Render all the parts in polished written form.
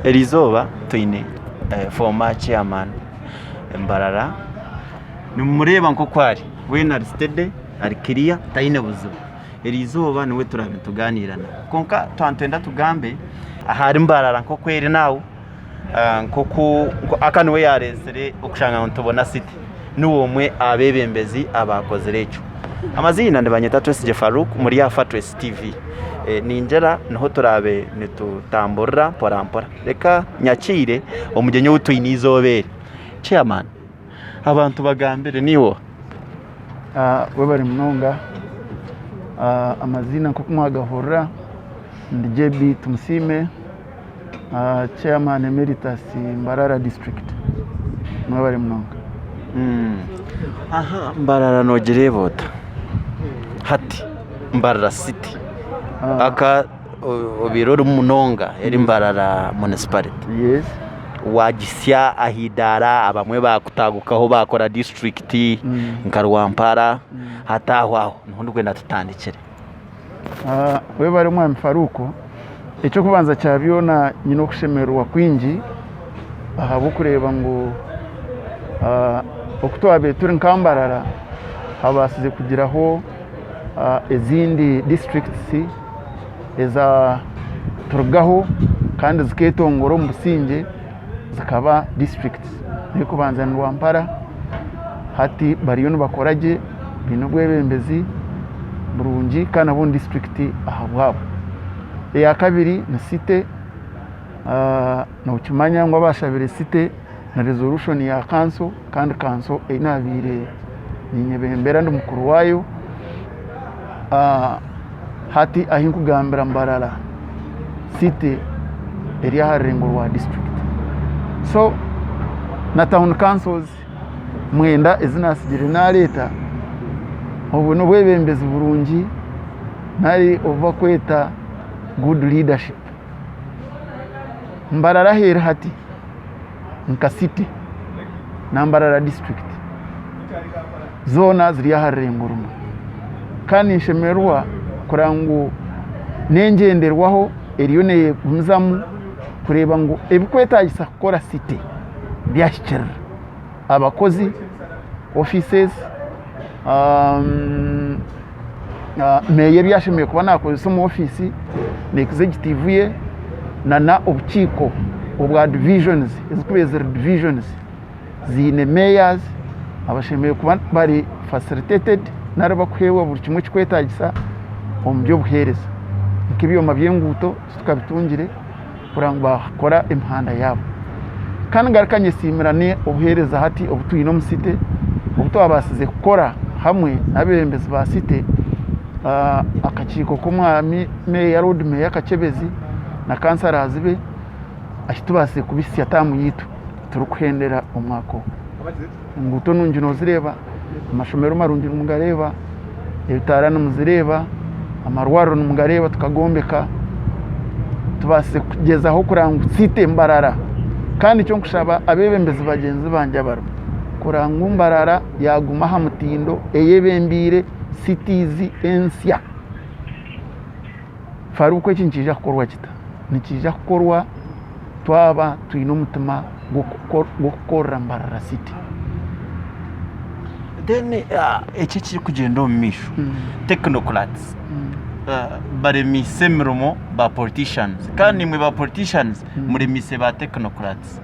Elizoba tuine former chairman Mbarara nimureba nko kwari we na Aristide ari clear taine buzo Elizoba niwe turabe tuganirana konka twantenda tugambe ahari Mbarara nko kweri nawo nko akanwe yaresere okushanga ntubona city nuwo mwe abebembezi abakoze recho amazina ndabanyeta twese Faruk muri ya Fatwes TV ninjera niho turabe nitutamburra porampora reka nyakire umugenyo w'utuyinizobere chairman abantu bagambere niwo we bari munonga amazina nko kumwagahora ndi JB tumusime chairman emeritus Mbarara district mwe bari munonga aha Mbarara nogere vota hati Mbarara city aka obiroro munonga eri Mbarara municipality yes wagisya ahidara abamwe bakutagukaho bakora district nkarwampara hataho ntundi gwenda tutandikire we bari mwami Faruko icyo kubanza cyabiona nyino kushemerwa kwinji aha bukureba ngo okutwabe turi nkambarara habasize kugiraho ezindi districts eza turugaho kandi ziketongoro mu Businge zikaba districts ni kubanza Rwampara hati bariyo bakoraje bino gwebembezi burungi kana bon district ahabwabo ya kabiri na cité na ukimanya ngo abashabire cité na resolution ya council kandi council inabire ninyebembera ndumukuru wayo hati ahinkugambira Mbarara city area harengurwa district so na town councils mwenda izinasigire na leta ubu no bwebembezi burungi nari ova kweta good leadership Mbarara here hati nka city na Mbarara district zona ziri harengurwa kandi nshemerwa kurangu nengenderwaho eriyone kumzamu kureba ngo ebikwetagisa gukora city byashikira abakozi offices meye byashimiye kuba nakoze mu office ne executive ye na obukiko obwa divisions ezikubeza divisions zine mayors abashimiye kuba bari facilitated naraba kwewa buri kimwe kikwetagisa omubyo buhereza nkibyo mabyenguto tukabitungire kurango bakora imhanda yabo kandi garakanye simirane obuhereza hati obutuyino musite obuto abasize gukora hamwe nabembezi ba city akakiko kumwami meya road meya Kachebezi na kansarazi be ashitubase kubisi yatamu yitu turukuhendera omwako nguto nunjino zireba amashomero marungi mugareba ebitarana muzireba amarwaro mugareba tukagombeka tubase kugezaho kurangu city Mbarara kandi cyo nkushaba abebembezi bagenzi banje baro kurangu Mbarara yaguma hamutindo eyebembire cities ensya Faruko kinjija kukorwa kita nikija kukorwa twaba twino mutima gukora Mbarara city then eki kiri kugenda mu misho technocrats bare misemromo ba politicians kandi mwe ba politicians muri mise ba technocrats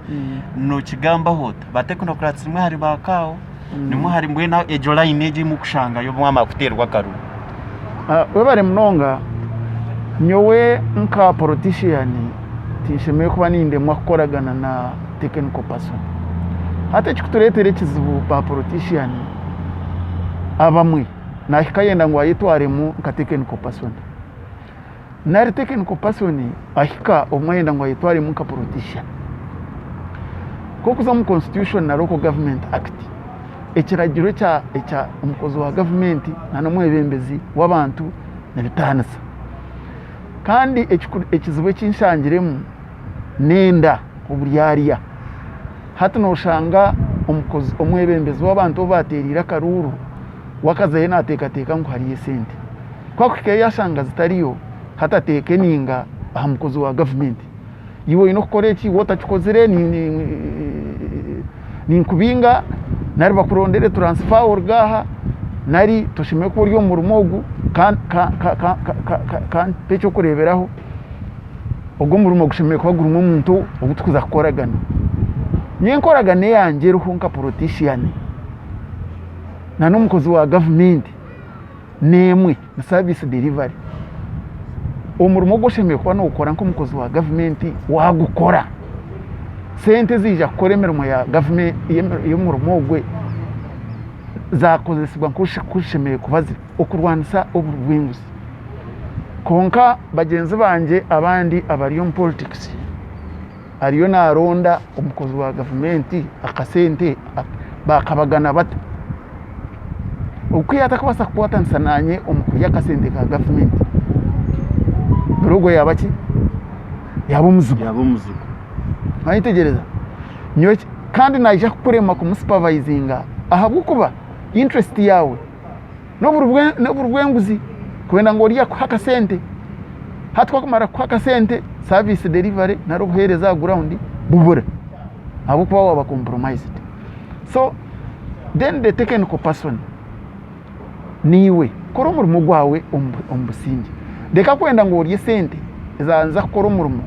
no kigamba hota ba technocrats mwe hari bakao nimwe hari mwe na ejo line eje mu kushanga yo mwama kuterwa karu we bare mnonga nyowe nka politician tishemeye kuba ninde mwakoragana na technical person hata kikuturetere kizibu ba politician abamwe nahikayenda ngo ayitware mu ka technical person nari technical person ahika omwenda ngo ayitware mu ka politician kokuza mu constitution na local government act ekiragiro cha umukozi wa government na nomwebembezi w'abantu nabitanasa kandi ekizibu kinshangiremu nenda oburyariya hata no shanga umukozi omwebembezi w'abantu baterira karuru wakazaye nateka ngo hari sente kwa kike yashanga zitariyo hata teke ninga ahamukozi wa government iwe ino kukora iki wotakikozire ni nkubinga nari bakurondere transfer orgaha nari tushime ko uri mu rumogu kan pecho kureberaho ubwo mu rumogu gushime ko bagura umuntu ubutukuza kukoragana nye nkoragane yanjye ruhunka politician na n'umukozi wa government nemwe na service delivery umurimo gushimiye kuba no gukora nk'umukozi wa government wagukora sente zija gukora imirimo ya government iyo murimo gwe zakozesibwa kushimiye kubazi okurwanisa oburwinguzi konka bagenzi banje abandi abariyo mu politics ariyo naronda umukozi wa government akasente bakabagana bato ukwiye atakabasa kuwatanisa nanye umukuya akasente ka government Rugo yabaki yabumuzugo ayitegereza nyo kandi naje kurema ku supervisinga ahabwo kuba interest yawe no burwenguzi kwenda ngo riya kwaka sente hatwa kumara kwaka sente service delivery na ruhereza ground bubura abo kuba waba compromised so then the technical person niwe kora umurimo gwawe ombusingi deka kwenda ngo uriye sente zanza kukora umurimo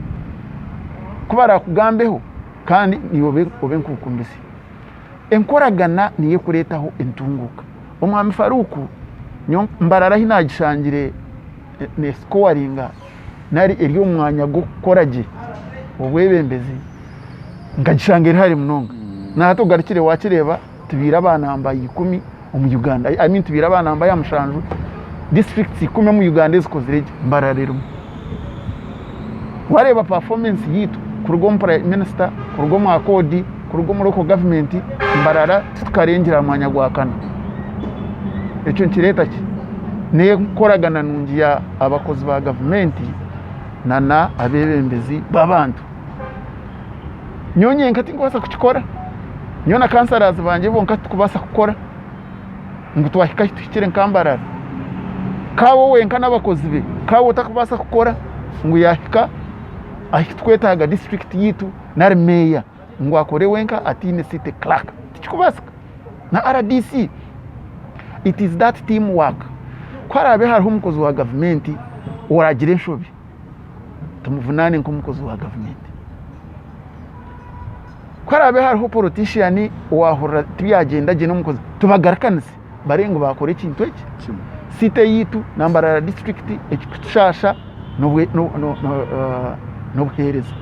kubara kugambeho kandi niyobe nkukumbisi enkoragana niye kuretaho entunguka umwami Faruku Mbarara hinagishangire ne scoringa nari eri umwanya gukoraje obwebembezi ngagishangira hari munonga na hato garikire wakireba tubira abana ambaye 10 mu Uganda I mean tubira abana ambaye amushanju districts 10 mu Uganda zikozirege Mbararero wareba performance yitu kurugo prime minister kurugo mu akodi kurugo mu local government Mbarara tukarengera amanya gwakana echo nkireta ki ne koragana nungiya abakozi ba government nana abebembezi babantu nyonye nkati ngwasa kukikora nyona kansarazi banje bonka tukubasa kukora ngutwahika tukire nkambarara kawo wenka nabakozi be kawo takubasa kukora ngo yahika ahitwetaga district yitu na meya ngo akore wenka atine city clerk tikubasa na RDC it is that teamwork kwarabe hariho umukozi wa government oragire nshobi tumuvunane nk'umukozi wa government kwarabe hariho politician wahura tuyagenda je n'umukozi tubagarakanise barengo bakore ikintu iki site yitu Mbarara district ekikushasha no buhereza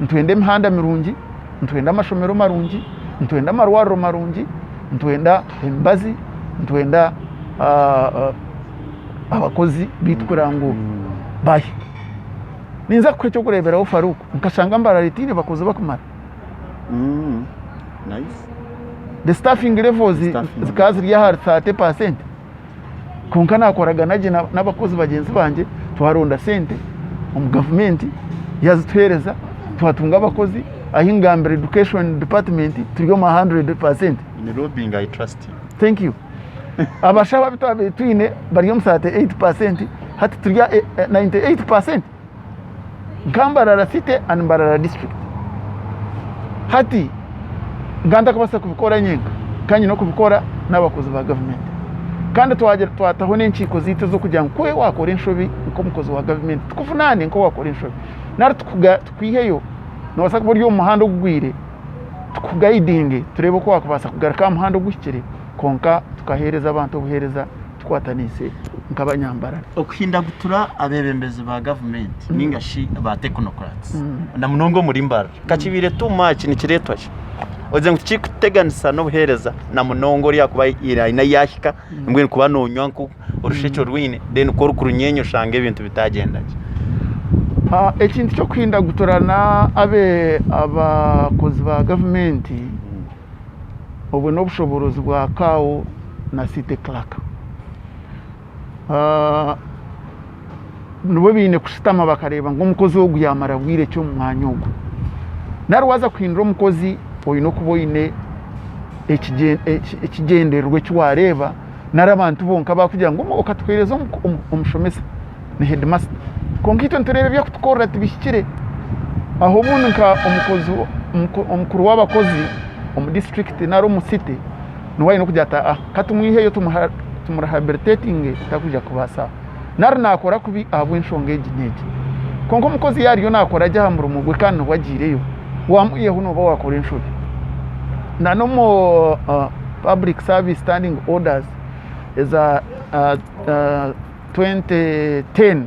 ntwende mihanda mirungi ntwende amashomero marungi ntwende amarwaro marungi ntwende embazi ntwenda abakozi bitkurango bahi ninza kwecyo kureberaho Faruku nkashanga Mbarara itine bakoze bakumara nice the staffing levels zikazi rya hari 30% konka nakoraga naje n'abakozi bagenzi banje twaronda sente mu government yazitwereza twatunga abakozi ahingambere education department turiyo 100%. In lobbying I trust you. Thank you. Abashaba bitabe twine bariyo musate 8% hati turiya 98%. Mbarara city and Mbarara district. Hati ganda kubasa kubikora nyenga kanyi no kubikora n'abakozi ba government. Kandi twataho n'enkiko zite zo kujya nkwe wakora inshobi uko mukozi wa government tukufunane nko wakora inshobi nari tukwiheyo no wasaka buryo umuhanda ugwire tukugaidinge turebe ko wakubasa kugaraka umuhanda ugwikire konka tukahereza abantu ubuhereza twatanise nk'abanyambarara okuhinda gutura abebembezi ba government ningashi ba technocrats na munongo muri Mbarara kachibire too much ni kiretwaje oze ngukiteganisa no buhereza na munongo rya kuba ina yashika mbwe kuba no nywanku urushecho rwine then ko rukurunyenyo shange ibintu bitagendaje ekintu cyo kwirinda gutorana abakozi ba government ubu no bushobozi bwa kawo na city clerk nubo bine kushitama bakareba ngo umukozi wo guyamara bwire cyo mwanya ugo narwaza kwindira umukozi oyi no kuboyine ekigenderwe cywareba narabantu bonka bakugira ngo okatwereza umushomesa ni headmaster konkito nturebe byo kutukora tubishikire aho buno nka omukuru w'abakozi omu district naro mu city nuwaye no kujata katumwiheyo tumurehabilitating takuja kubasa nari nakora kubi abo enshonga egineje konko mukozi yari yo nakora jahamura umugwe kandi wagireyo wamuyeho no bakora enshobi na no mo public service standing orders is a 2010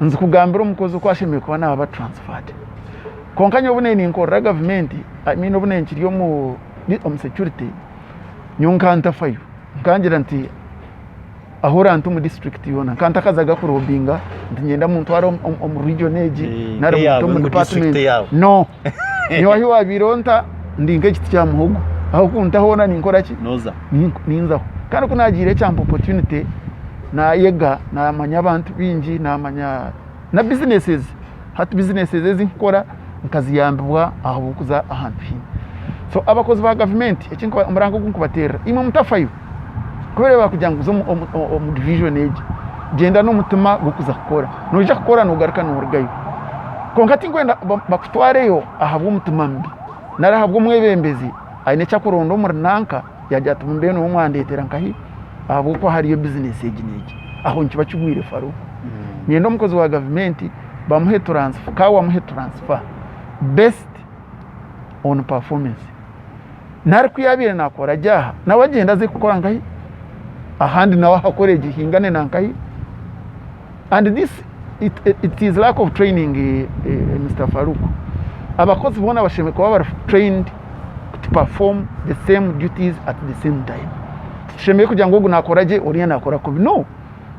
nzi kugambira umukozi uko ashimiye kuba naba transferred konkanyo bune ni nkora government I mean bune nkiriyo mu security nyunkanta fayo nkangira nti ahora ntu mu district yona kanta kazaga kurobinga ngenda muntu wari mu region age nari mu department no niyo ahi wabironta ndinge kiti cya muhogo aho kunta hona ni nkora ki noza ninzaho kandi kunagire cyampa opportunity na yega na manya abantu bingi na manya na businesses hat businesses ezinkora nkaziyambwa aho bukuza ahantu hino so abakozi ba government ekinko umurango kunkubatera imwe mutafayo kubera bakujanguza mu division age genda no mutima gukuza gukora noja gukora no garuka no urgayo konkati ngwenda bakutwareyo ahabwo mutima mbi narahabwo mwebembezi aine cyakurondo murananka yajya tumbe no mwandetera nkahi abo ko hariyo business egineje aho nkiba cyugwire faru nyendo mukozi wa government bamuhe transfer kawa muhe transfer based on performance nari kuyabire nakora jaha nawagenda ze gukora nkahi ahandi nawe hakore gihingane nankahi and this it is lack of training Mr. Faruk abakozi bona basheme kuba trained to perform the same duties at the same time sheme kugira ngo nakoraje uriya nakora kubi no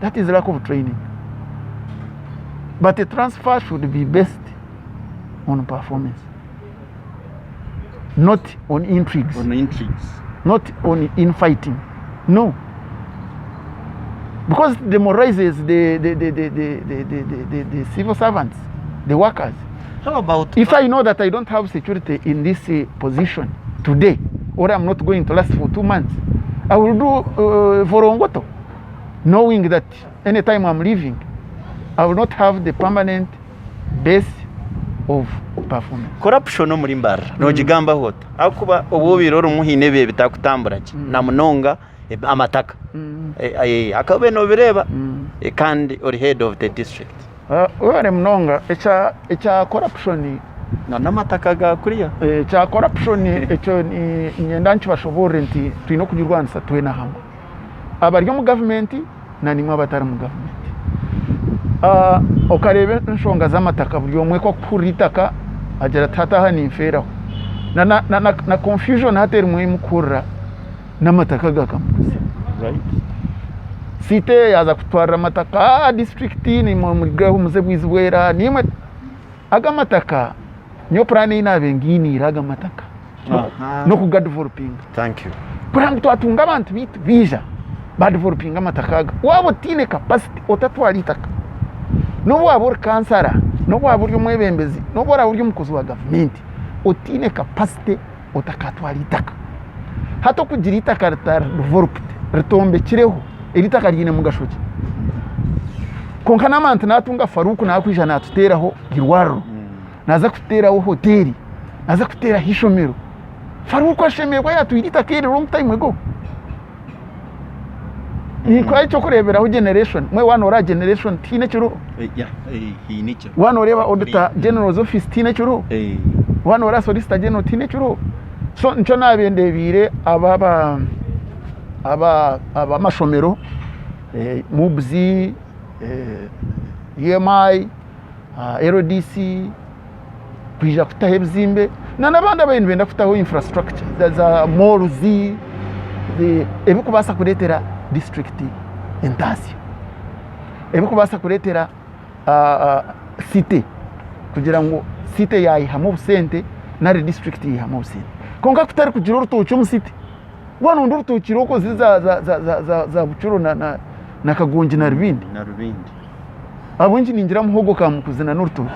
that is lack of training but the transfer should be based on performance not on intrigues not on infighting no because it demoralizes the civil servants, the workers. How about if I know that I don't have security in this position today, or I'm not going to last for 2 months, I will do vorongoto, knowing that anytime I'm leaving, I will not have the permanent base of performance. Corruption muri Mbarara no jigamba hota akuba obubiroro muhine be bitakutambura na munonga amataka akabe no bireba kandi or head of the district ore mnonga echa corruption na namataka ga kuriya echa corruption echo ni nyendanchi bashobore nti twino kujurwanisa twena hamwe abaryo mu government na nimwe abatari mu government okarebe nshonga z'amataka buryo mwe ko kuritaka agera tata hani inferaho na confusion hateri mwe mukura n'amataka gakamuze right site yaza kutwara amataka district ni mu graho muze bwizwera nimwe agamataka nyo plan inabengini iraga amataka no kuga developing thank you kurango twatunga abantu bitu bija ba developing amataka wabo tine capacity otatwara itaka no wabo kansara no wabo ry'umwebembezi no wabo ry'umukozi wa government otine capacity otakatwara itaka hato kugira itaka developed ritombe kireho iritaka ryine mu gashoki konka namante natunga Faruku nakwija natuteraho girwaro naza kuteraho hoteli naza kutera hishomero Faruku ashemerwa yatuirita kere long time ago ni kwa cyo kureberaho generation mwe wanora generation tine chiro he nicho wanora auditor general's office tine chiro wanora solicitor general tine chiro so ncho nabendebire aba mashomero mubzi EMI RDC kwija kutahebzimbe nabandi abayindi benda kutaho infrastructure za malls ebikubasa kuretera district entasi ebikubasa kuretera city kugira ngo city yayihamu busente na district yayihamu busente konka kutari kugira urutoki mu city bwana ndo urutoki roko za bucuro na kagonji na rubindi abunji ningira muhogo kamukuzina n'urutoki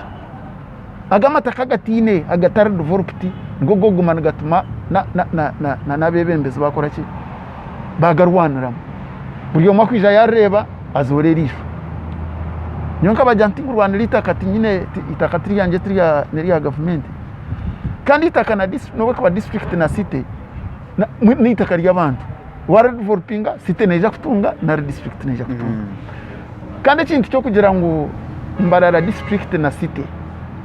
agamataka gatine agatari developed ngo gogumana gatuma na nabebembezi bakora ki bagarwanira buryo makwija yareba azorerisho nyonka bajanti mu Rwanda litakati nyine itakatiri yanje tiriya neriya government kandi itaka na no kwa district na city ni itaka ry'abantu wara developinga city neja kutunga na district neja kutunga kandi kintu cyo kugira ngo Mbarara district na city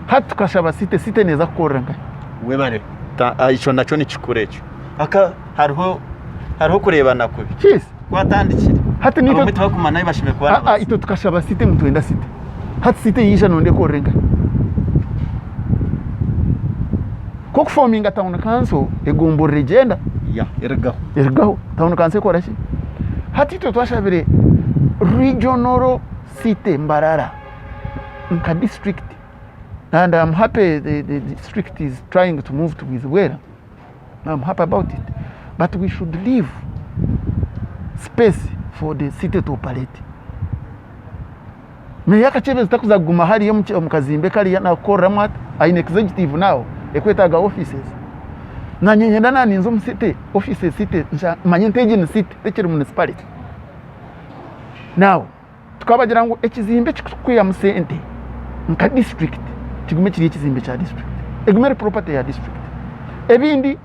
hatukashaba city neza kukorenga webare ico naco ni kikurecho aka hariho kurebana kubi yes kwatandikira hati nito mutakumana bashime kubana ito tukashaba city mutwenda city hati city yisha nonde korenga ko forminga town council egombo regenda ya ergaho town council ko rashi hati to twashabire regional city Mbarara nka district and I'm happy the district is trying to move to Wizwera. I'm happy about it, but we should leave space for the city to operate. Me yakachebe zitakuza guma hali yo mukazimbe kali na koramwa aine executive now ekwetaga offices na nyenyenda nani nzo mcity offices city manyenteje ni city tekiri municipality now tukabagira ngo ekizimbe kikuya musente nka district kigume kiri ekizimbe cha district egumere property ya district ebindi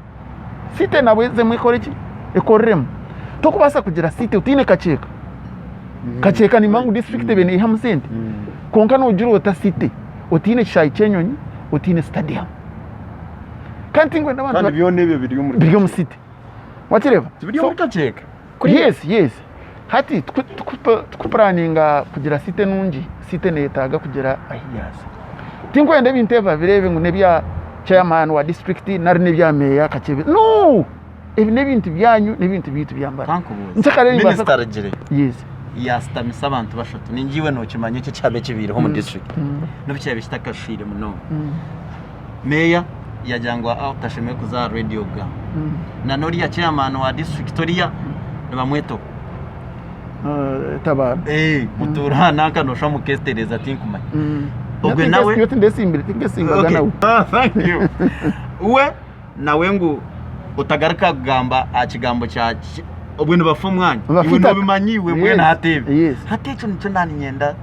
city nabweze mwikoreki ekorrem tokubasa kugira city utine kacheka ni mangu district bene iha musente konka no jiro ta city utine chai chenyonyi utine stadium kanti ngwe nabantu kandi byone biri mu city watireba biri muri kacheka yes hati tukupuraninga kugira city nungi city netaga kugira ahiyaza tinkwende binteva birebe ngo nebya chairman wa district nari nebya meya kachebe no ebi nebintu byanyu nebintu bitu byambara nchakare minister jire yes yastamisa abantu bashatu ningiwe no kimanye cyo cyabe kibiri ho mu district no bicyabe kitakashire muno meya yajangwa atasheme kuza radio ga na nori ya chairman wa district toria bamweto tabara mutura nakanosha mukestereza tinkumanye ogwe nawe yote ndesimbire tingesinga nawe thank you uwe nawe ngo utagaruka kugamba akigambo cya obwino bafumwanya iwe no bimanyiwe mwena hatebe hatecho nico nani nyenda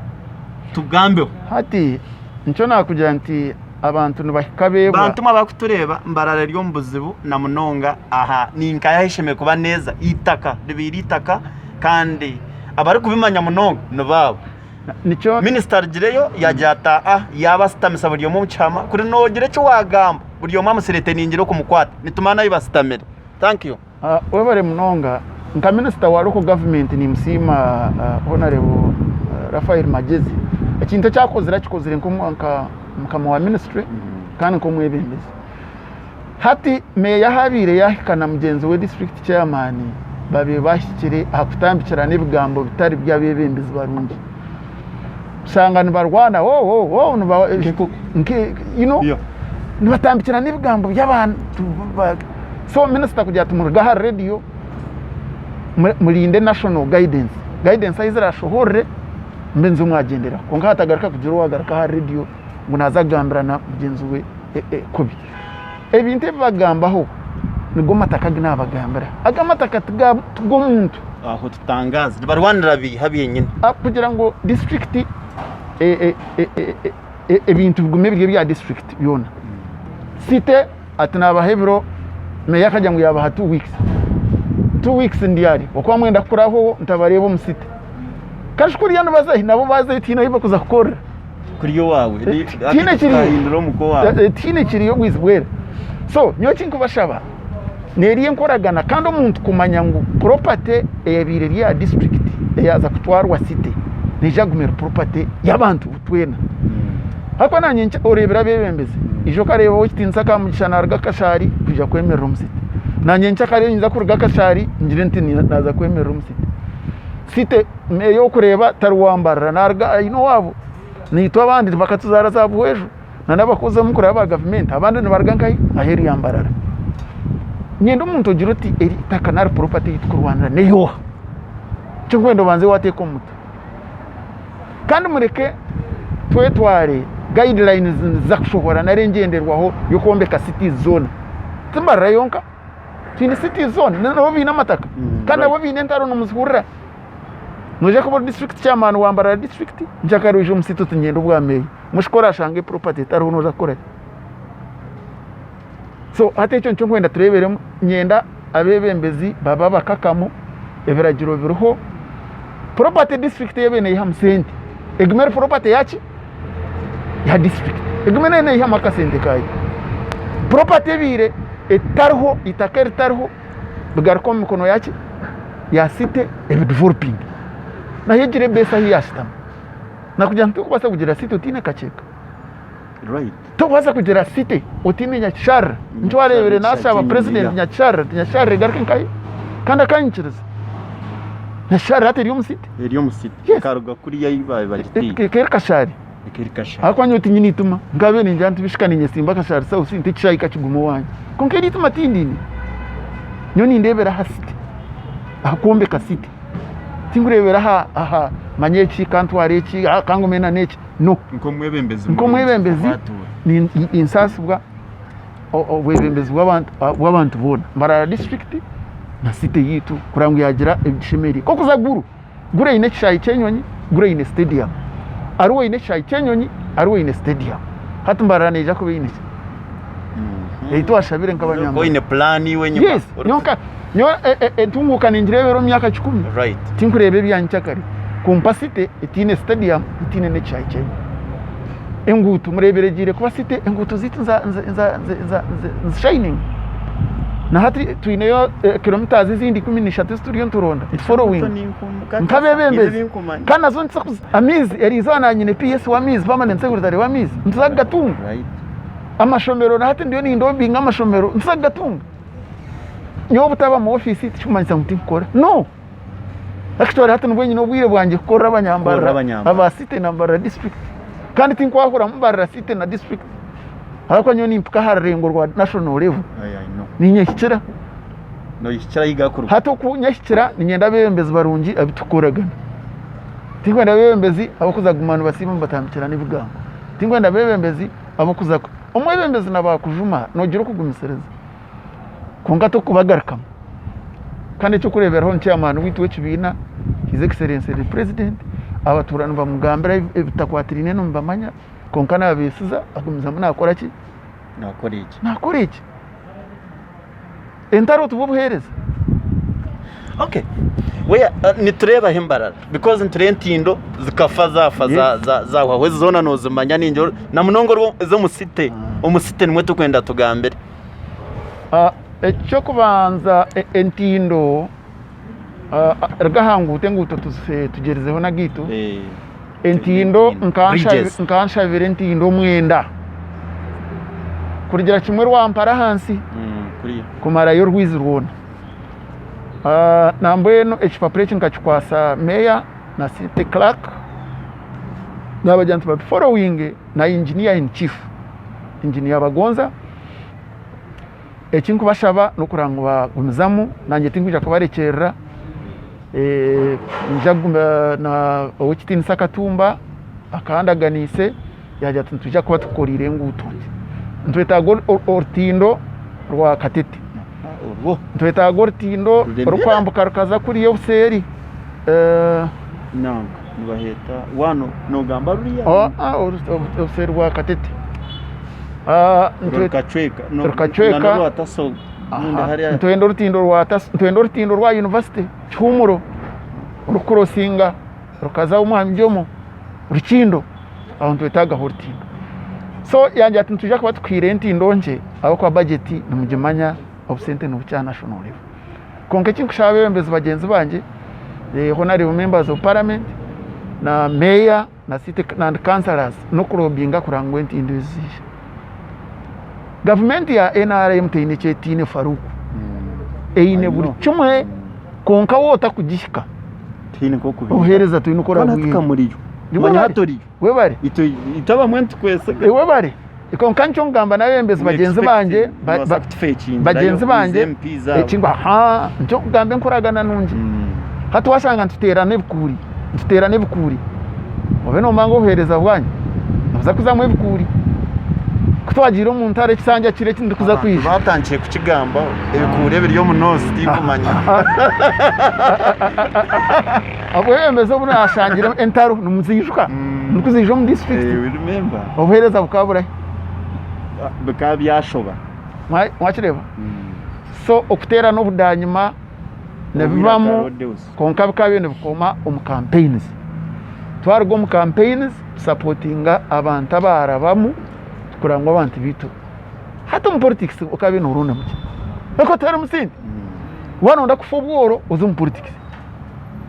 tugambeho hati nico nakugira nti abantu nibakabeba bantu mabakutureba Mbarara ryo mbuzibu na munonga aha ninka yahisheme kuba neza itaka ribiri itaka kandi abari kubimanya munonga no babo nico minister jireyo yajata yaba stamisa buriyo mu cyama kuri nogire cyo wagamba buriyo mama serete ningiro kumukwata nitumana yibastamere thank you webare munonga nka minister wa local government ni msima honorable Rafael Magezi ekintu cyakozera kikozere nko wa ministry kandi nko mwebembezi hati meya habire yahikana mugenzi we district chairman babe bashyikire akutambikira n'ibigambo bitari byabebembezi barungi sangana barwana nibatambikira n'ibigambo by'abantu so minister kujya tumurga radio mulinde national guidance ayizira shohore mbenzo mwagendera konga hatagaruka kugira wagaruka ha radio munazagambirana mugenzi we kubi ebinte bagambaho nigo mataka gnabagambira agamataka tugo muntu aho tutangaza barwanira bihabiye nyine kugira ngo district ebintu bigume bya district byona cite atanaba hebro meya kajya ngo yabaha 2 weeks ndiyari okwa mwenda kuraho ntabarebo mu cite kashukuri yano bazahi nabo bazahi tina hiba kuza kukora kuri yo wawe tine kirindiro muko wawe tine kiri yo gwizwera so nyo kinko bashaba neriye nkoragana kandi umuntu kumanya ngo property ebire bya district yaza kutwarwa city nijagumera property y'abantu utwena hako nanye orebera bebembeze ijo kareba wokitinsa kamugishanarga kashari kuja kwemera mu city nanye nchakare nza kurga kashari ngire nti naza kwemera mu city city meyo kureba tarwambara narga ino wabo nitwa abandi bakatuzara zabuhejo nanabakoze mu kuraba government abandi nibarga nkai aheri yambarara nyendo umuntu ugira uti eri takanari property yitkurwanira neyo cyo ngwendo banze wateko muto kandi mureke twetware guidelines zakushobora narengenderwaho yo kombeka city zone Mbarara yonka tini city zone nabo bina mataka kandi abo bine ntaro no muzihurira noje kuba district chairman wa Mbarara district njakaruje umusito tunyenda ubwameye mushikora ashange property tari noza kora so ate icyo cyo kwenda turebere nyenda abebembezi baba bakakamo eviragiro biruho property district yebene ya msente egmer property yachi ya district egmene ne ya makasente kai property bire etarho itakeri tarho bigarko mikono yachi ya site developing na yegire besa hiyashtam na kujantu kubasa kugira site utine kacheka right to kubasa kugira site utine nyachar ntwarebere nasaba president nyachar garkin kai kanda kanchiriza nyachar ate riyo musite karuga kuri yayibaye bari kerkashari akwanyo tinyini ituma ngabe ni njantu bishikana nyesimba kashari sa usinte chishayi kachigumo wanje konkeri ituma tindini nyoni ndebera hasite akombe kasite tingurebera aha manyechi kantwareki kangomena nechi no nko mwebembezi ni insasubwa obwebembezi w'abantu bona Mbarara district na site yitu kurangu yagira ebishemeri ko kuza gure ine chishayi chenyonyi gure ine stadium aruwe ine chishayi chenyonyi aruwe ine stadium hatu Mbarara neja kube ine eito ashabire nk'abanyamba ko ine plan iwe nyuma yes nyonka tunguka ninjirebero myaka 10 right tinkurebe byanchakari kumpasite itine stadium itine ne chishayi chenyi engutu murebere gire kuba site engutu zitu za shining na hati tuineyo kilometers izindi 13 studio nturonda following nkabebembezi kana zo ntsakuza amizi erizana nyine PS wa mizi permanent secretary wa mizi ntagatunga right amashomero na hati ndiyo nindo binga amashomero ntagatunga nyo butaba mu office cyumanyisa muti nkora no actually hati nubwo nyine obwire bwanje kora abanyambara abasite na Mbarara district kandi tinkwakora Mbarara city na district ariko nyoni mpaka harengo rwa national level ninyekira no yikira yigakuru hato kunyekira ninyenda bembezi barungi abitukoragana tingwenda bembezi abakuza gumana basima batambikira nibigango tingwenda bembezi abakuza omwebembezi nabakujuma nogira kugumisereza kongato kubagaruka kandi cyo kureberaho chairman witu w'ekibina his excellency the president abaturana bamugambira bitakwatirine no mbamanya konkana abesiza agumiza munakora ki nakora iki entaro tubuhereza okay we nitureba Mbarara because ntirentindo zikafa za wahwe zona no zimanya ninjoro na munongo zo musite umusite nimwe tukwenda tugambere cyo kubanza entindo rgahangute nguto tugerezeho na gitu entindo nkanshavire entindo mwenda kurigira kimwe rwampara hansi kumara yo rwizi rwona nambweno echipapure nkachikwasa meya na city clerk n'abajantu ba following na engineer in chief engineer bagonza ekintu bashaba no kurangwa gumizamu nanje tinguja kubarekerera njagumba na okitini sakatumba akandaganise yaje tuja kuba tukorire nguto ntweta ortindo rwa katete ntweta ortindo rukwambuka rukaza kuri yoseri nanga nibaheta wano nogamba ruriya oseri rwa katete rukachweka wataso ntwenda ortindo rwa university chumuro rukurosinga rukaza umwamjomo rukindo aho ntwetaga ortindo so yanje ati tuja kuba twire entindo nje abo kwa budget numujimanya obsente no cya national level konke kinkushabe bembezi bagenzi banje honorable members of parliament na mayor na city and councillors no kurobinga kurangwa entindo izisha government ya NRM tine chetine faruku eine buri chumwe konka wota kugishika tine ko kubi ohereza tine ukora buye Manya hatori webare itaba mwentu kwese webare ikonka ncho ngamba na bembezi bagenzi banje bagenzi banje ekingwa ha ncho ngambe nkoragana nungi hatu wasanga ntuterane bukuri obe no mango ohereza bwanyu naza kuzamwe bukuri kutwagira umuntu ari kisanja kire kindi kuza kwisha batangiye kukigamba ebikure biryo munozi tikumanya abo yemeza buna yashangira entaro numuzishuka nukuzije mu district we remember obuhereza bukabura byashoba mwakireba so okutera n'obudanyuma nebivamo konka bikabene bukoma campaigns twargo mu campaigns supportinga abantu abarabamu kurangwa abantu bitu hata mu politics ukabene uruna muke bako tera musindi wana ndakufa ubworo uzo mu politics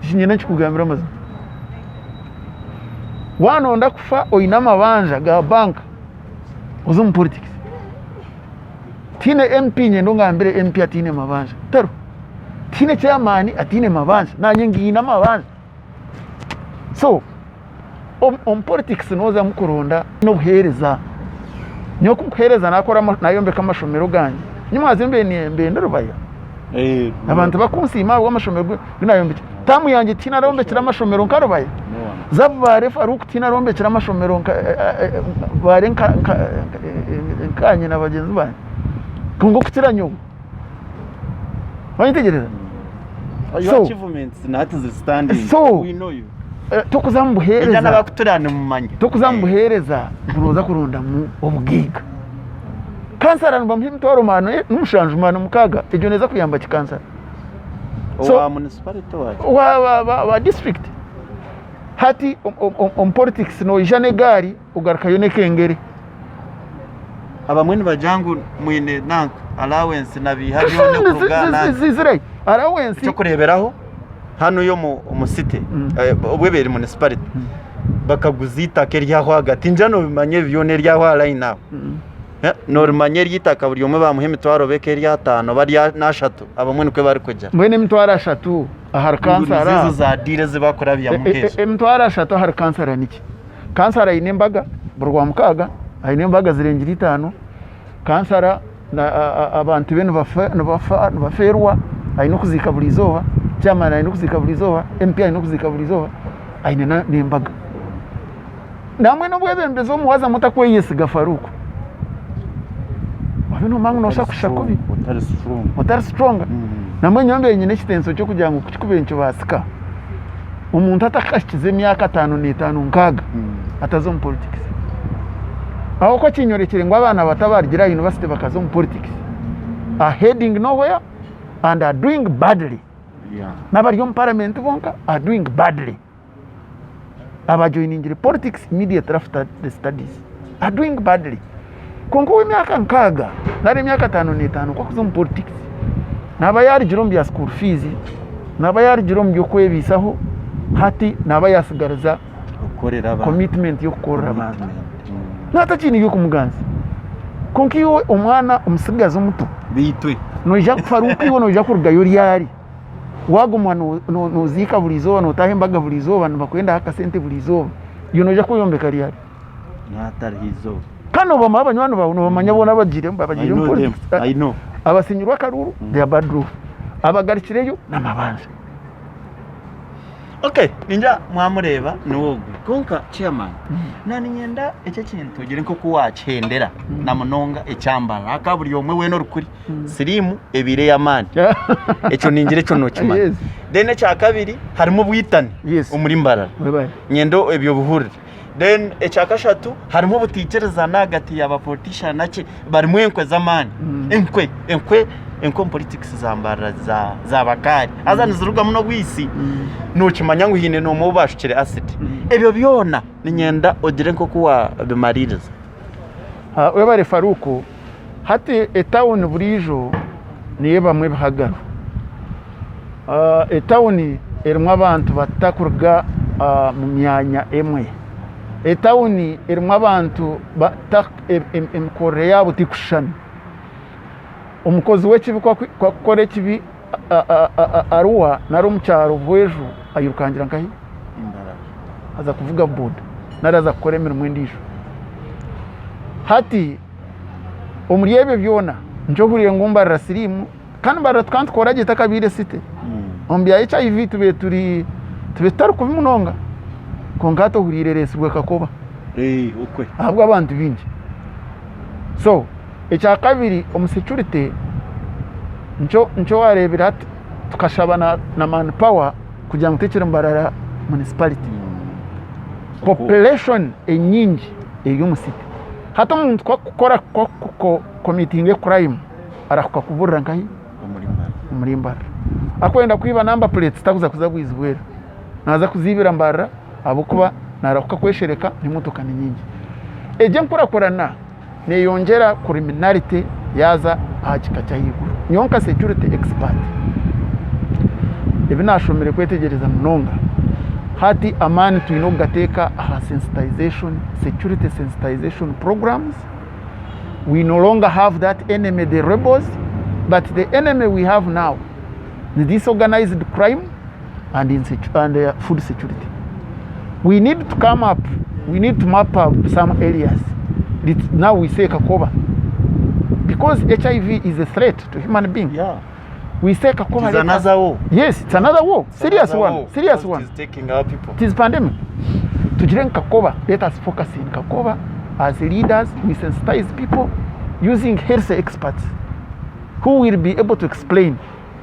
jinyene kikugambira amazi wana ndakufa oyina mabanja ga bank uzo mu politics tine MP nyendo ngambire MP atine mabanja tero tine chairman atine mabanja na nyingina mabanja so on politics noza mukuronda no buhereza nyo kumuhereza nakora nayombe kamashomero ganje nyumaze mbe ndarubaya abantu bakunsima w'amashomero binayombe tamu yanje tina rombe kira amashomero nkarubaya zabare Faruk tina rombe kira amashomero bare nkanye nabagenzi banje kungo kutira nyo wanyitegereza your achievements not the standing so, we know you tokuzambuhereza njana bakuturana mu manye tokuzambuhereza kuroza kurunda mu obwiga kansara nba mpimtoro mano n'umushanjumano mukaga ejo neza kuyamba kikansara so wa municipality wa district hati on politics no ijane gari ugaruka yone kengere abamwe bajangu mwine nanka allowance nabihabiyo no kurugana zizire allowance cyo kureberaho hano yo mu city obwebere municipality bakaguzita kerya hagati njano bimanye biyone rya hwala ina normanye ryitaka buri umwe bamuhe mitwaro beke rya 5 bari nashatu abamwe nikwe bari kujya mwene mitwaro 3 ahar kansara zizo za dire zibakora bya mukeje mitwaro 3 ahar kansara niki kansara ine mbaga burwa mukaga ayine mbaga zirengira 5 kansara abantu bene baferwa ayine kuzika bulizoba chairman ayine kuzika bulizoba MP ayine kuzika bulizoba ayine nembaga namwe no bwebembezo muwaza mutakweyesiga Faruku wabino mangu no shakushakubi utari strong namwe nyombe nyine kitenso cyo kugira ngo kikubencho basika umuntu atakashize imyaka 5 nkaga atazo mu politics aho ko kinyorekere ngo abana batabargira university bakazo mu politics are heading nowhere and are doing badly nabari yo parliament bonka are doing badly abajoining politics immediately after the studies are doing badly konko imyaka nkaga nari imyaka 5 kwa kuzo mu politics nabayari jirombi ya school fees nabayari jirombi yo kwebisaho hati nabayasigariza ukorera commitment yo kukorera abantu nata chini yo kumuganza konkiyo umwana umusigaza umuto bitwe noja Faruku iwo noja kurugayo ryari wagumwa no zika bulizoba no tahembaga bulizoba bakwenda haka sente bulizoba yo noja kuyombeka ryari natari hizo kano bama abanywana bawo no bamanya bona bagire I know abasinyirwa karuru they are bad roof abagarikireyo namabanje okay ninja mwamureba nuwo konka chairman nani nyenda ecyo kintu gire nko kuwachendera na munonga ecyambara akaburi omwe weno rukuri sirimu ebire yamani ecyo ningire cyo nokimana then cya kabiri harimo bwitani umuri Mbarara nyendo ebyo buhurire then ecya kashatu harimo butikereza nagati ya politician nake barimo enkwe zamani enkwe politics za Mbarara za bakari azani ziruga muno gwisi nokimanya ngo hine no mubashukire acid ebyo byona ninyenda odire nko kuwa bimaririza we bare Faruku hati etawuni burijo niye bamwe bahagara etawuni erimo abantu batakurga mu myanya emwe etawuni erimo abantu emkore yabo tikushana umukozi w'ekibi kwakore kibi aruwa nari umucyaro bwejo ayirukangira nkahi aza kuvuga boda naraza gukora imirimo indisho hati umuriyebe byona njoguriye ngo Mbarara sirimu kandi Mbarara twantwara gita kabire site ombya HIV tube taru kubimunonga kongato hurirereswe kakoba ukwe ahabwa abantu bingi So ekyakabiri omusecurity ncho warebera ati tukashaba na manpower kugira ngo tekere Mbarara municipality population enyingi eri mu city hata umuntu kwakukora committing crime arakukuvurira nkahi muri Mbarara akwenda kwiba number plates takuza kuzabwizibwera naza kuzibira Mbarara abukuba narakuka kweshereka n'imotoka nyingi eje nkurakorana neyongera criminality yaza ahakika cyahiguru nyonka security expert ibi nashomere kwetegereza mnonga hati amani tuino gateka aha sensitization security sensitization programs. We no longer have that enemy, the rebels, but the enemy we have now, the disorganized crime and food security. We need to come up, we need to map up some areas. Now we say Kakoba. Because HIV is a threat to human being. Yeah. We say Kakoba. It's another war. Yes, it's another war. Serious one. War. Serious one. It's taking our people. It is pandemic. To Kakoba, let us focus in Kakoba. As leaders, we sensitize people using health experts who will be able to explain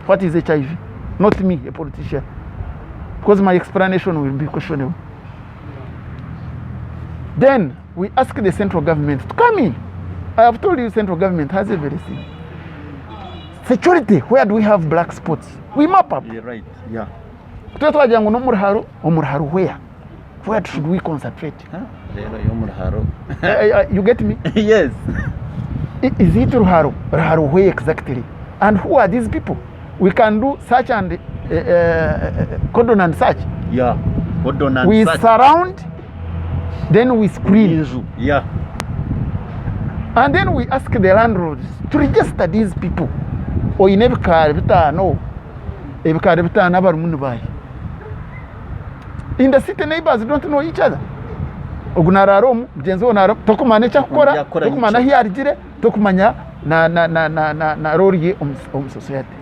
what is HIV. Not me, a politician. Because my explanation will be questionable. Then we ask the central government to come in. I have told you central government has everything. Security, where do we have black spots? We map up. You're right, yeah. Where should we concentrate? Huh? You get me? Yes. Is it Ruharo? Ruharo where exactly? And who are these people? We can do search and cordon and search. Yeah. Cordon and we search. Surround, then we screen. Yeah. And then we ask the landlords to register these people. Or in every car, no. Every car, never munubai. In the city, neighbors don't know each other. Ogunara Rome, Jenzo Naro, Tokumane Chakora, Tokumana Hiarjire, Tokumanya, na Rori society.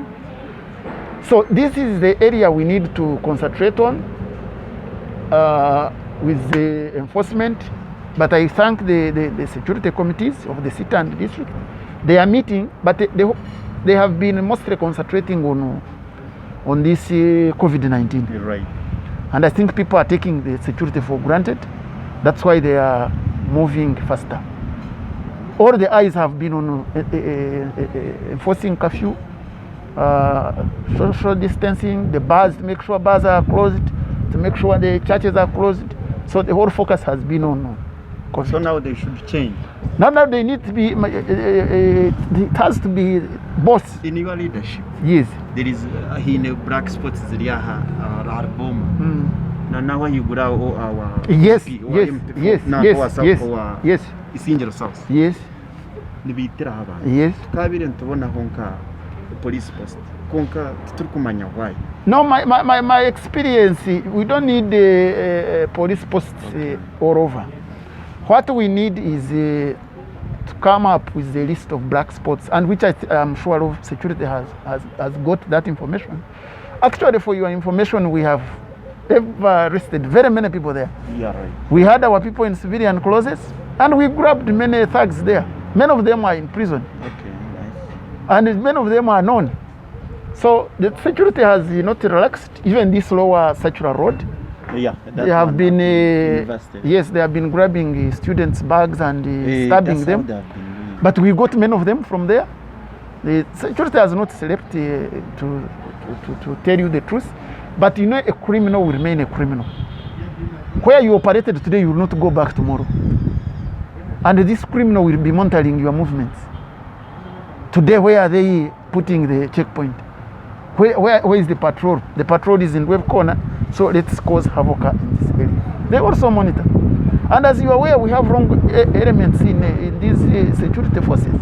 So this is the area we need to concentrate on with the enforcement. But I thank the security committees of the city and district. They are meeting, but they have been mostly concentrating on this COVID-19. You're right. And I think people are taking the security for granted. That's why they are moving faster. All the eyes have been on enforcing curfew, social distancing, the bars, to make sure bars are closed, to make sure the churches are closed. So the whole focus has been on COVID. So now they should change. Now they need to be, it has to be both. In your leadership, yes, there is in black spots our bomb. Now you go our yes, MP, yes, MP, yes, yes, yes, Isingiro South. yes, Nibitira haba. yes. Kabiri ntubona honka police post. Konka turukumanya why? No, my experience, we don't need police posts all over. What we need is to come up with the list of black spots, and which I'm sure of security has got that information. Actually, for your information, we have arrested very many people there. Yeah, right. We had our people in civilian clothes, and we grabbed many thugs there. Many of them are in prison. Okay, nice. And many of them are known. So the security has not relaxed. Even this lower Sachura Road, yeah, they have been yes, they have been grabbing students' bags and stabbing them. But we got many of them from there. The security has not slept to tell you the truth. But you know, a criminal will remain a criminal. Where you operated today, you will not go back tomorrow. And this criminal will be monitoring your movements. Today, where are they putting the checkpoint? Where is the patrol? The patrol is in Web Corner, so let's cause havoc in this area. They also monitor. And as you are aware, we have wrong elements in these security forces.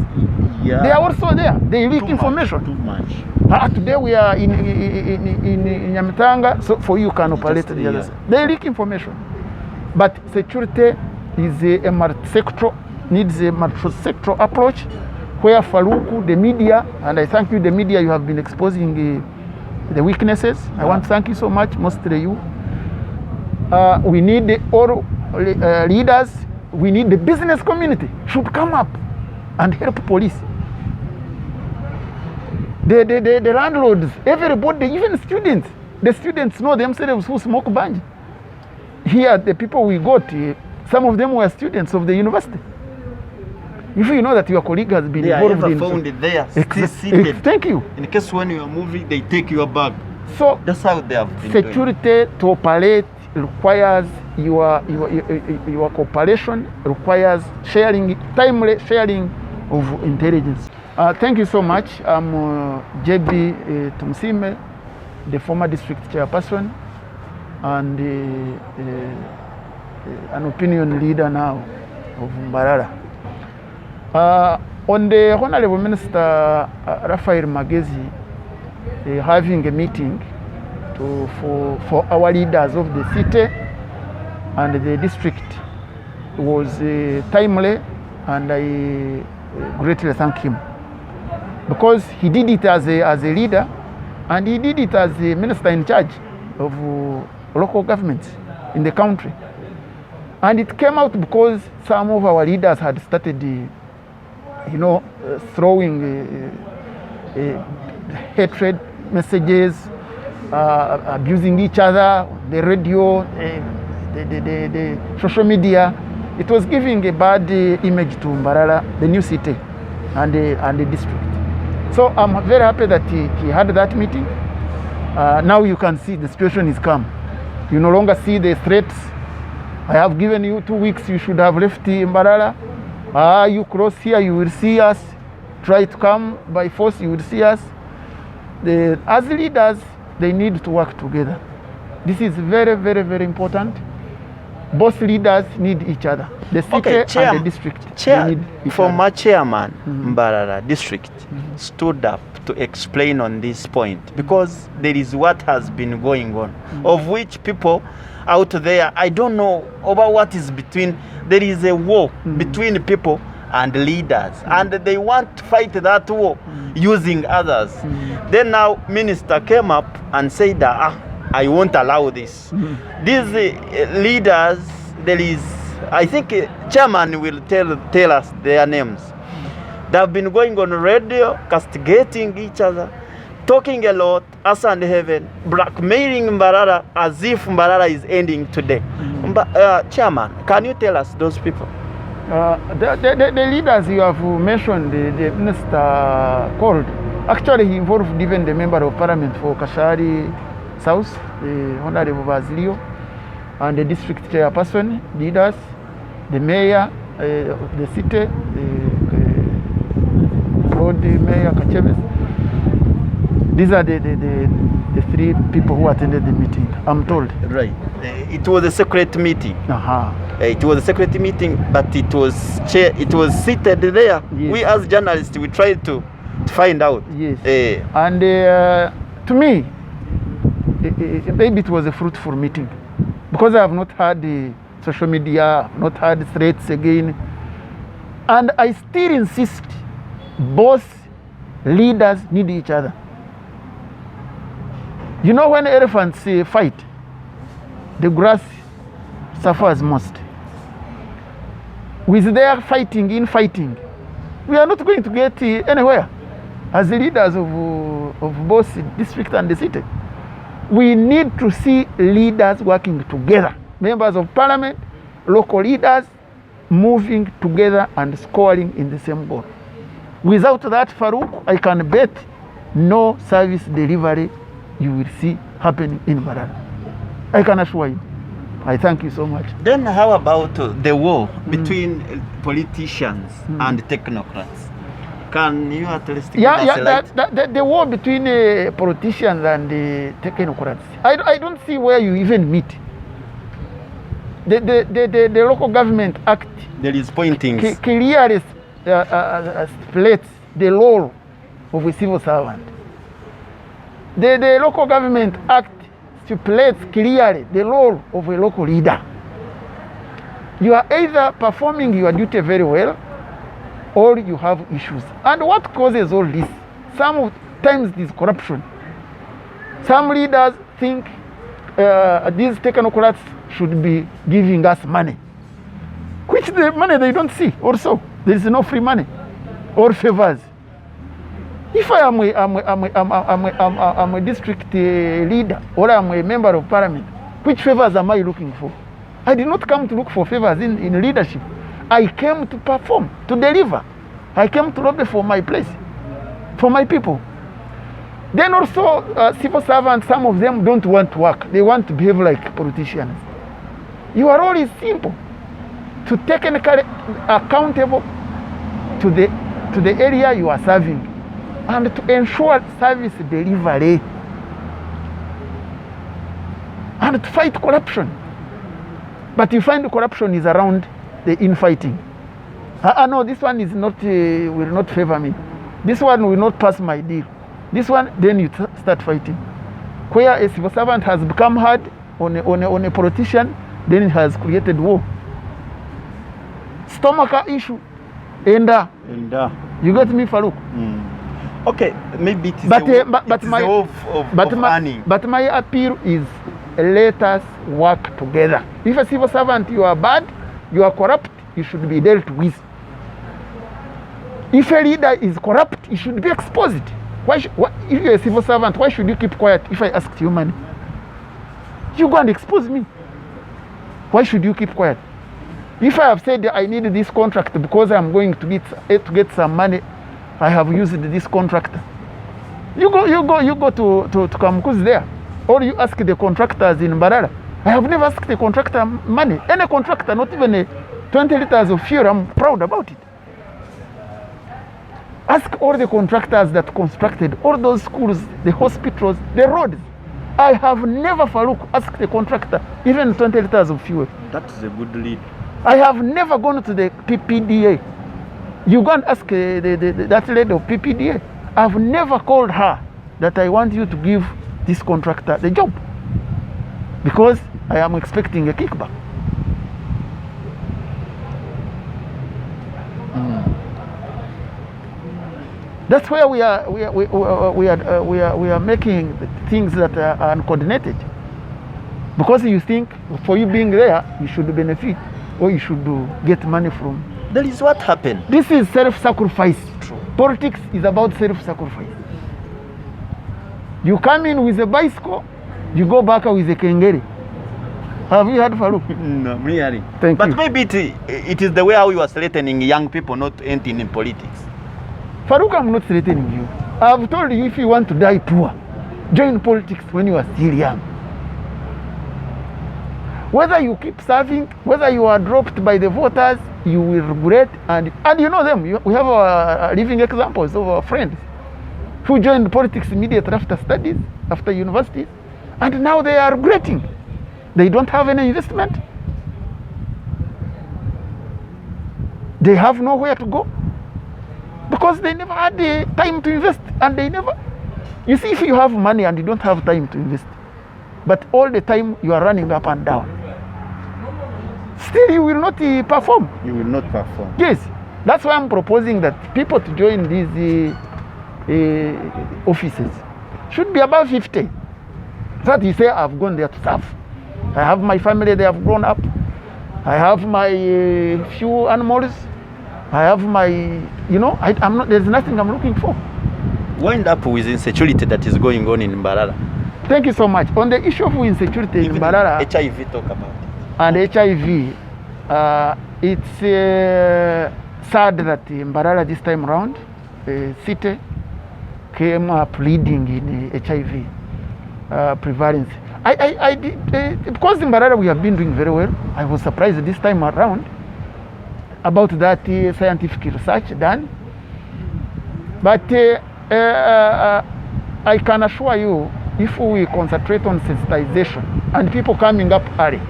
Yeah. They are also there. They leak information. Too much. Today we are in Nyamitanga, so for you can operate the other side. They leak information. But security is a multi-sectoral, needs a multi-sectoral approach, where Faruku, the media, and I thank you, the media, you have been exposing the weaknesses. Yeah. I want to thank you so much, mostly you. We need all leaders, we need the business community should come up and help police. The landlords, everybody, even students, the students know themselves who smoke banja. Here, the people we got, some of them were students of the university. If you know that your colleague has been involved in... found it there, still seated. Thank you. In case when you are moving, they take your bag. So that's how they have been security doing. To operate requires your cooperation, requires sharing, timely sharing of intelligence. Thank you so much. I'm JB Tumsime, the former district chairperson and an opinion leader now of Mbarara. On the Honorable Minister Raphael Magezi having a meeting for our leaders of the city and the district was timely, and I greatly thank him because he did it as a leader, and he did it as a minister in charge of local governments in the country. And it came out because some of our leaders had started throwing hatred messages, abusing each other, the radio, the social media. It was giving a bad image to Mbarara, the new city, and the district. So I'm very happy that he had that meeting. Now you can see the situation is calm. You no longer see the threats. I have given you 2 weeks, you should have left Mbarara. You cross here, you will see us. Try to come by force, you will see us. As leaders, they need to work together. This is very, very, very important. Both leaders need each other. The city and the district. Former chairman Mbarara district stood up to explain on this point because there is what has been going on, of which people out there, I don't know about what is between. There is a war between people and leaders, and they want to fight that war using others. Then now minister came up and said that I won't allow this. These leaders, there is, I think chairman will tell us their names. They have been going on radio, castigating each other, talking a lot, us and heaven, blackmailing Mbarara as if Mbarara is ending today. Chairman, can you tell us those people? The leaders you have mentioned, the minister called, actually he involved even the member of parliament for Kashari South, the Honorable Basilio, and the district chairperson, leaders, the mayor of the city, the mayor Kachebes. These are the 3 people who attended the meeting, I'm told. Right. It was a secret meeting. It was a secret meeting, but it was seated there. Yes. We as journalists, we tried to find out. Yes. And to me, maybe it was a fruitful meeting because I have not had the social media, not had threats again. And I still insist, both leaders need each other. You know, when elephants fight, the grass suffers most. With their infighting, we are not going to get anywhere. As leaders of both district and the city, we need to see leaders working together. Members of parliament, local leaders, moving together and scoring in the same goal. Without that, Farouk, I can bet no service delivery you will see happening in Mbarara. I can assure you. I thank you so much. Then how about the war between politicians and technocrats? Can you at least give us a light? The war between politicians and technocrats, I don't see where you even meet. The local government act, there is pointing, clearly splits the role of a civil servant. The local government act stipulates clearly the role of a local leader. You are either performing your duty very well or you have issues. And what causes all this? Sometimes it is corruption. Some leaders think these technocrats should be giving us money, which the money they don't see also. There is no free money. or favors. If I am a district leader or I'm a member of parliament, which favors am I looking for? I did not come to look for favors in leadership. I came to perform, to deliver. I came to lobby for my place, for my people. Then also, civil servants, some of them don't want to work. They want to behave like politicians. Your role is simple: to technically accountable to the area you are serving, and to ensure service delivery, and to fight corruption. But you find the corruption is around the infighting. No, this one is not will not favor me. This one will not pass my deal. This one, then you start fighting. Where a civil servant has become hard on a politician, then it has created war. Stomach issue. And you got me, Farouk? Okay, maybe it is but my appeal is, let us work together. If a civil servant, you are bad, you are corrupt, you should be dealt with. If a leader is corrupt, he should be exposed. If you're a civil servant, why should you keep quiet if I ask you money? You go and expose me. Why should you keep quiet? If I have said I need this contract because I'm going to get some money, I have used this contractor. You go to Kamkuz there, or you ask the contractors in Mbarara. I have never asked the contractor money. Any contractor, not even 20 liters of fuel, I'm proud about it. Ask all the contractors that constructed all those schools, the hospitals, the roads. I have never, Farouk, asked the contractor even 20 liters of fuel. That is a good lead. I have never gone to the PPDA. You go and ask that lady of PPDA. I've never called her that I want you to give this contractor the job, because I am expecting a kickback. That's where we are making things that are uncoordinated. Because you think for you being there, you should benefit or you should get money from. That is what happened. This is self-sacrifice. True. Politics is about self-sacrifice. You come in with a bicycle, you go back with a kengeri. Have you heard, Farouk? No, really. Thank you. But maybe it is the way how you are threatening young people not to enter in politics. Farouk, I'm not threatening you. I've told you, if you want to die poor, join politics when you are still young. Whether you keep serving, whether you are dropped by the voters, you will regret. And you know them. We have living examples of our friends who joined politics immediately after studies, after universities, and now they are regretting. They don't have any investment. They have nowhere to go, because they never had the time to invest, and they never. You see, if you have money and you don't have time to invest, but all the time you are running up and down, still you will not perform. You will not perform. Yes, that's why I'm proposing that people to join these offices should be above 50. That you say, I've gone there to serve. I have my family, they have grown up. I have my few animals. I have my, I'm not. There's nothing I'm looking for. Wind up with insecurity that is going on in Mbarara. Thank you so much. On the issue of insecurity in Mbarara, HIV, talk about it. And HIV, it's sad that Mbarara this time around, city came up leading in HIV prevalence. I did, because in Mbarara we have been doing very well. I was surprised this time around about that scientific research done. But I can assure you, if we concentrate on sensitization and people coming up early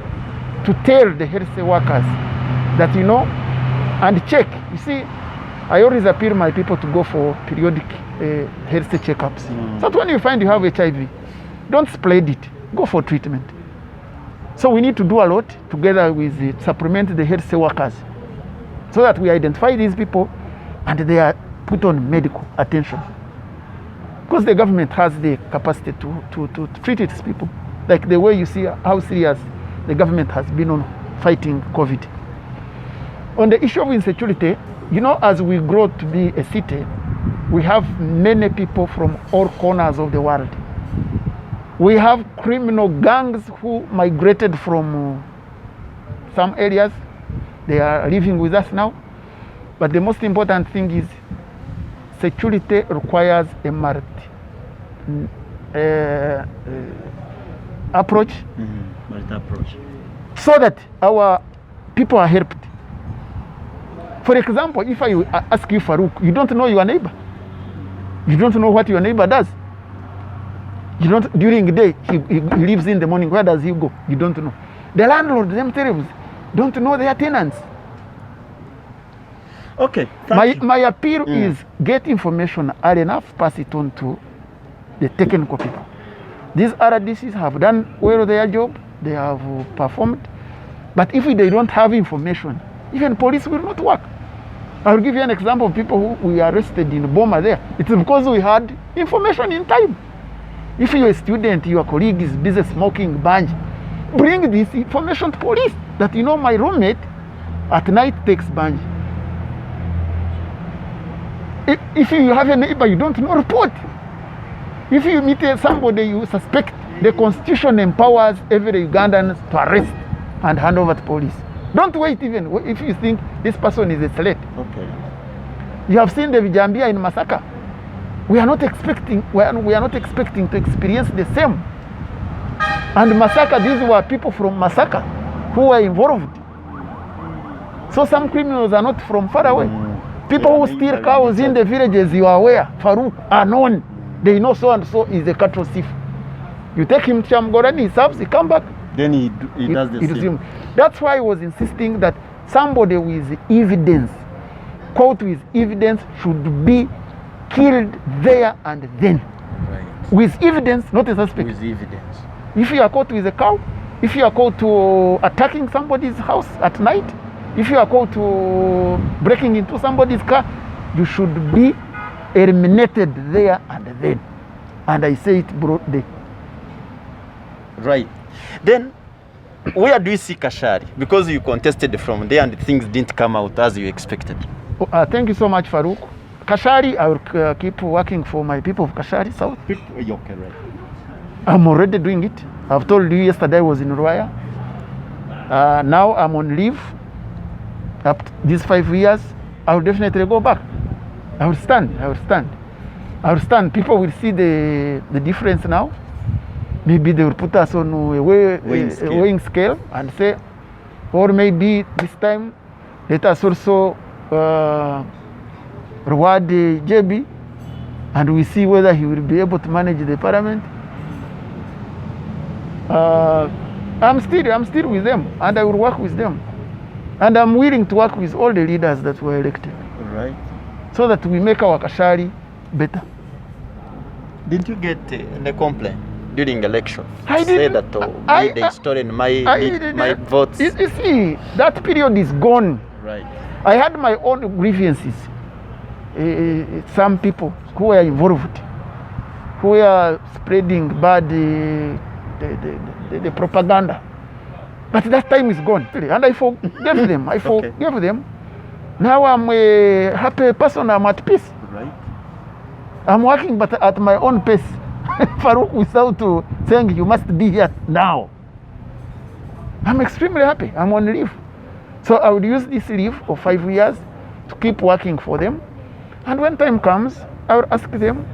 to tell the health workers that, and check. You see, I always appeal my people to go for periodic health checkups. So that when you find you have HIV, don't spread it. Go for treatment. So we need to do a lot together with supplement the health workers, so that we identify these people and they are put on medical attention. Because the government has the capacity to treat its people, like the way you see how serious the government has been on fighting COVID. On the issue of insecurity, you know, as we grow to be a city, we have many people from all corners of the world. We have criminal gangs who migrated from some areas. They are living with us now. But the most important thing is security requires a approach, Multi-approach. so that our people are helped. For example, if I ask you, Farouk, you don't know your neighbor. You don't know what your neighbor does. You don't, during the day, he leaves in the morning. Where does he go? You don't know. The landlord themselves don't know their tenants. Okay. My appeal is get information early enough, pass it on to the technical people. These RDCs have done well their job, they have performed. But if they don't have information, even police will not work. I'll give you an example of people who we arrested in Boma there. It's because we had information in time. If you're a student, your colleague is busy smoking banj, bring this information to police that, you know, my roommate at night takes banj. If you have a neighbor you don't know, report. If you meet somebody you suspect, the constitution empowers every Ugandan to arrest and hand over to police. Don't wait even if you think this person is a threat. Okay. You have seen the Vijambia in Masaka. We are not expecting to experience the same. And Masaka, these were people from Masaka who were involved. So some criminals are not from far away. People who steal cows in the villages, you are aware, Farouk, are known. They know so and so is a cattle thief. You take him to Chamgorani, he serves, he come back. Then he does the same. That's why I was insisting that somebody with evidence, caught with evidence, should be killed there and then. Right. With evidence, not a suspect. With evidence. If you are caught with a cow, if you are caught to attacking somebody's house at night, if you are caught to breaking into somebody's car, you should be eliminated there and then. And I say it broadly. Right. Then, where do you see Kashari? Because you contested from there and things didn't come out as you expected. Thank you so much, Farouk. Kashari, I will keep working for my people of Kashari South. Okay, right. I'm already doing it. I've told you yesterday I was in Rwaya. Now I'm on leave. Up to these 5 years, I will definitely go back. I will stand. People will see the difference now. Maybe they will put us on a weighing scale and say, or maybe this time let us also reward JB, and we see whether he will be able to manage the parliament. I'm still with them, and I will work with them. And I'm willing to work with all the leaders that were elected. Right. So that we make our Kashari better. Didn't you get a complaint during election? I say didn't. that they stolen my votes. You see, that period is gone. Right. I had my own grievances. Some people who were involved, who were spreading bad the propaganda. But that time is gone, and I forgave them. Forgave them. Now I'm a happy person. I'm at peace. Right. I'm working, but at my own pace. Farouk, without saying you must be here now. I'm extremely happy. I'm on leave, so I would use this leave of 5 years to keep working for them. And when time comes, I will ask them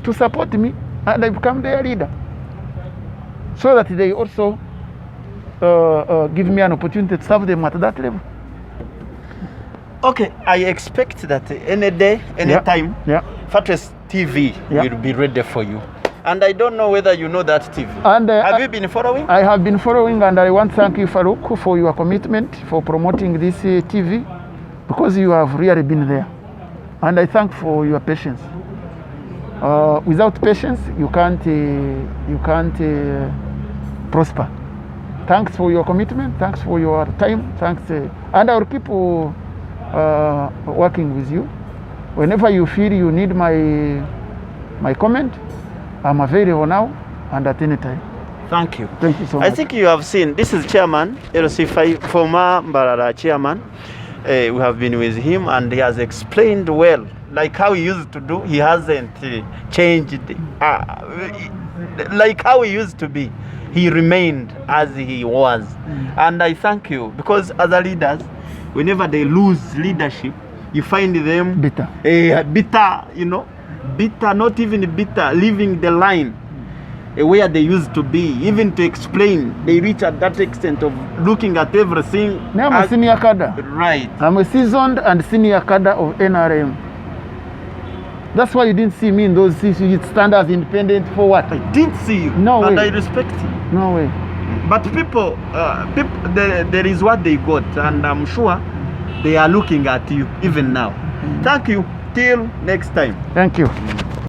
to support me, and I become their leader, so that they also give me an opportunity to serve them at that level. Okay, I expect that any day, any time, Fatres TV will be ready for you. And I don't know whether you know that TV. And have you been following? I have been following, and I want to thank you, Farouk, for your commitment for promoting this TV, because you have really been there. And I thank for your patience. Without patience, you can't prosper. Thanks for your commitment. Thanks for your time. Thanks, and I will keep working with you. Whenever you feel you need my comment, I'm available now and at any time. Thank you. Thank you so much. I think you have seen, this is Chairman, LC5, former Mbarara Chairman. we have been with him, and he has explained well, like how he used to do. He hasn't changed, like how he used to be. He remained as he was. And I thank you, because other leaders, whenever they lose leadership, you find them Bitter. Bitter, you know, bitter, not even bitter, leaving the line where they used to be. Even to explain, they reach at that extent of looking at everything. Now I'm a senior cadre. Right. I'm a seasoned and senior cadre of NRM. That's why you didn't see me in those seats. You stand as independent for what? I did see you. No and way. I respect you. No way. But people, there is what they got, and I'm sure they are looking at you even now. Thank you. Till next time. Thank you.